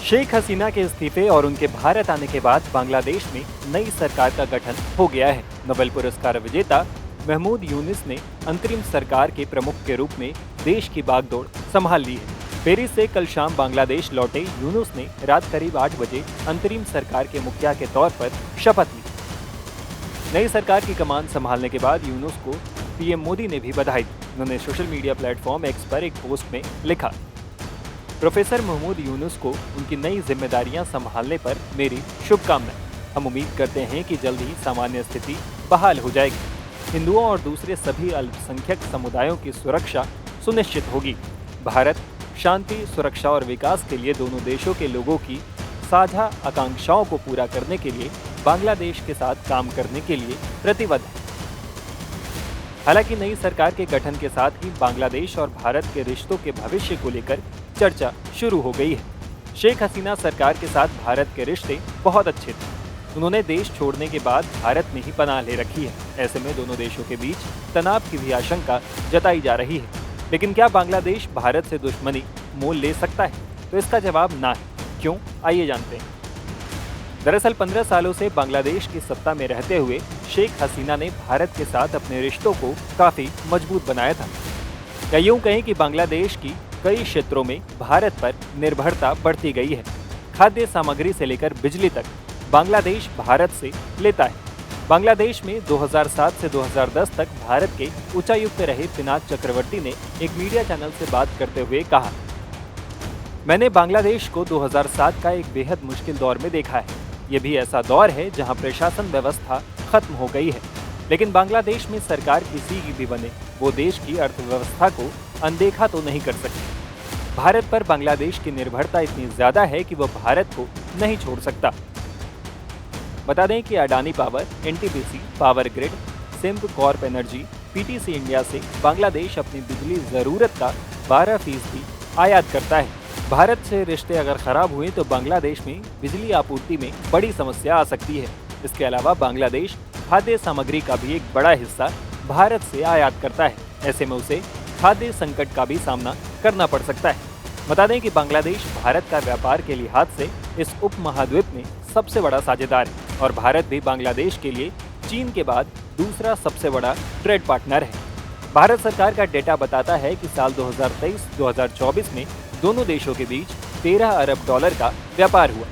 शेख हसीना के इस्तीफे और उनके भारत आने के बाद बांग्लादेश में नई सरकार का गठन हो गया है। नोबेल पुरस्कार विजेता महमूद यूनुस ने अंतरिम सरकार के प्रमुख के रूप में देश की बागडोर संभाल ली है। पेरिस से कल शाम बांग्लादेश लौटे यूनुस ने रात करीब 8 बजे अंतरिम सरकार के मुखिया के तौर पर शपथ ली। नई सरकार की कमान संभालने के बाद यूनुस को पीएम मोदी ने भी बधाई दी। उन्होंने सोशल मीडिया प्लेटफॉर्म एक्स पर एक पोस्ट में लिखा, प्रोफेसर महमूद यूनुस को उनकी नई जिम्मेदारियां संभालने पर मेरी शुभकामनाएं। हम उम्मीद करते हैं कि जल्द ही सामान्य स्थिति बहाल हो जाएगी। हिंदुओं और दूसरे सभी अल्पसंख्यक समुदायों की सुरक्षा सुनिश्चित होगी। भारत शांति, सुरक्षा और विकास के लिए दोनों देशों के लोगों की साझा आकांक्षाओं को पूरा करने के लिए बांग्लादेश के साथ काम करने के लिए प्रतिबद्ध है। हालांकि नई सरकार के गठन के साथ ही बांग्लादेश और भारत के रिश्तों के भविष्य को लेकर चर्चा शुरू हो गई है। शेख हसीना सरकार के साथ भारत के रिश्ते बहुत अच्छे थे। उन्होंने देश छोड़ने के बाद भारत में ही पनाह ले रखी है। ऐसे में दोनों देशों के बीच तनाव की भी आशंका जताई जा रही है। लेकिन क्या बांग्लादेश भारत से दुश्मनी मोल ले सकता है? तो इसका जवाब ना है। क्यों? आइए जानते हैं। दरअसल 15 सालों से बांग्लादेश की सत्ता में रहते हुए शेख हसीना ने भारत के साथ अपने रिश्तों को काफी मजबूत बनाया था। या यूं कहें कि बांग्लादेश की कई क्षेत्रों में भारत पर निर्भरता बढ़ती गई है। खाद्य सामग्री से लेकर बिजली तक बांग्लादेश भारत से लेता है। बांग्लादेश में 2007 से 2010 तक भारत के उच्चायुक्त रहे पिनाक चक्रवर्ती ने एक मीडिया चैनल से बात करते हुए कहा, मैंने बांग्लादेश को 2007 का एक बेहद मुश्किल दौर में देखा है। ये भी ऐसा दौर है जहां प्रशासन व्यवस्था खत्म हो गई है, लेकिन बांग्लादेश में सरकार किसी की भी बने वो देश की अर्थव्यवस्था को अनदेखा तो नहीं कर सकती। भारत पर बांग्लादेश की निर्भरता इतनी ज्यादा है कि वो भारत को नहीं छोड़ सकता। बता दें कि Adani power, NTPC, power grid, Sembcorp energy, PTC India से बांग्लादेश अपनी बिजली जरूरत का 12% आयात करता है। भारत से रिश्ते अगर खराब हुए तो बांग्लादेश में बिजली आपूर्ति में बड़ी समस्या आ सकती है। इसके अलावा बांग्लादेश खाद्य सामग्री का भी एक बड़ा हिस्सा भारत से आयात करता है। ऐसे में उसे खाद्य संकट का भी सामना करना पड़ सकता है। बता दें कि बांग्लादेश भारत का व्यापार के लिहाज से इस उपमहाद्वीप में सबसे बड़ा साझेदार है और भारत भी बांग्लादेश के लिए चीन के बाद दूसरा सबसे बड़ा ट्रेड पार्टनर है। भारत सरकार का डेटा बताता है कि साल 2023-2024 में दोनों देशों के बीच 13 अरब डॉलर का व्यापार हुआ।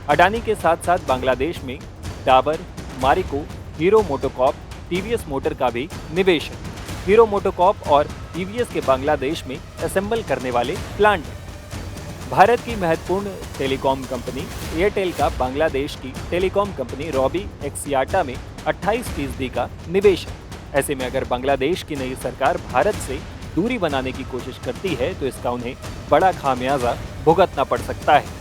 अडानी के साथ साथ बांग्लादेश में Dabur, Marico, hero MotoCorp, TVS motor का भी निवेश है। हीरो मोटोकॉर्प और टीवीएस के बांग्लादेश में असेंबल करने वाले प्लांट हैं। भारत की महत्वपूर्ण टेलीकॉम कंपनी एयरटेल का बांग्लादेश की टेलीकॉम कंपनी रॉबी एक्सियाटा में 28% का निवेश है। ऐसे में अगर बांग्लादेश की नई सरकार भारत से दूरी बनाने की कोशिश करती है तो इसका उन्हें बड़ा खामियाजा भुगतना पड़ सकता है।